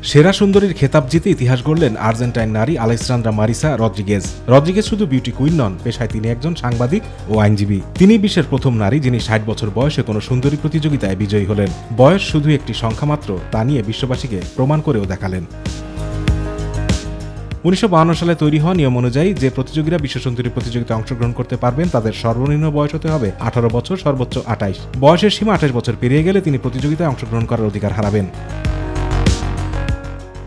সেরা সুন্দরীর খেতাব জিতে ইতিহাস গড়লেন আর্জেন্টাইন নারী আলেসান্দ্রা মারিসা রদ্রিগেজ। রদ্রিগেজ শুধু বিউটি কুইন নন, পেশায় তিনি একজন সাংবাদিক ও আইনজীবী। তিনি বিশ্বের প্রথম নারী যিনি ৬০ বছর বয়সে কোনো সুন্দরী প্রতিযোগিতায় বিজয়ী হলেন। বয়স শুধু একটি সংখ্যা মাত্র, তা নিয়ে বিশ্ববাসীকে প্রমাণ করেও দেখালেন। ১৯৫২ সালে তৈরি হওয়া নিয়ম অনুযায়ী যে প্রতিযোগীরা বিশ্ব সুন্দরী প্রতিযোগিতায় অংশগ্রহণ করতে পারবেন তাদের সর্বনিম্ন বয়স হতে হবে ১৮ বছর, সর্বোচ্চ ২৮। বয়সের সীমা ২৮ বছর পেরিয়ে গেলে তিনি প্রতিযোগিতায় অংশগ্রহণ করার অধিকার হারাবেন।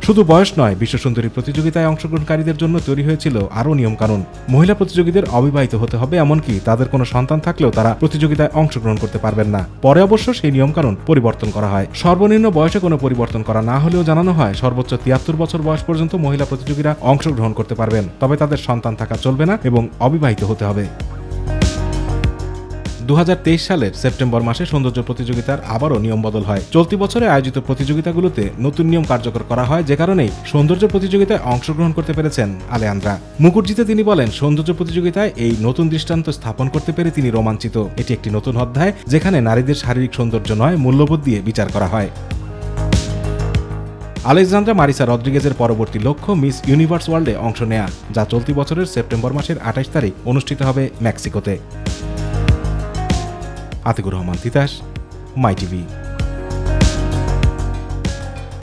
শুধু বয়স নয়, বিশ্ব সুন্দরী প্রতিযোগিতায় অংশগ্রহণকারীদের জন্য তৈরি হয়েছিল আরও নিয়মকানুন। মহিলা প্রতিযোগীদের অবিবাহিত হতে হবে, এমনকি তাদের কোনো সন্তান থাকলেও তারা প্রতিযোগিতায় অংশগ্রহণ করতে পারবেন না। পরে অবশ্য সেই নিয়মকানুন পরিবর্তন করা হয়। সর্বনিম্ন বয়সে কোনো পরিবর্তন করা না হলেও জানানো হয় সর্বোচ্চ ৭৩ বছর বয়স পর্যন্ত মহিলা প্রতিযোগীরা অংশগ্রহণ করতে পারবেন, তবে তাদের সন্তান থাকা চলবে না এবং অবিবাহিত হতে হবে। ২০২৩ সালের সেপ্টেম্বর মাসে সৌন্দর্য প্রতিযোগিতার আবারও নিয়ম বদল হয়। চলতি বছরে আয়োজিত প্রতিযোগিতাগুলোতে নতুন নিয়ম কার্যকর করা হয়, যে কারণেই সৌন্দর্য প্রতিযোগিতায় অংশগ্রহণ করতে পেরেছেন আলেসান্দ্রা। মুকুট জিতে তিনি বলেন, সৌন্দর্য প্রতিযোগিতায় এই নতুন দৃষ্টান্ত স্থাপন করতে পেরে তিনি রোমাঞ্চিত। এটি একটি নতুন অধ্যায়, যেখানে নারীদের শারীরিক সৌন্দর্য নয়, মূল্যবোধ দিয়ে বিচার করা হয়। আলেসান্দ্রা মারিসা রদ্রিগেজের পরবর্তী লক্ষ্য মিস ইউনিভার্স ওয়ার্ল্ডে অংশ নেয়া, যা চলতি বছরের সেপ্টেম্বর মাসের ২৮ তারিখ অনুষ্ঠিত হবে মেক্সিকোতে। আতিকুর রহমান তিতাস, মাই টিভি।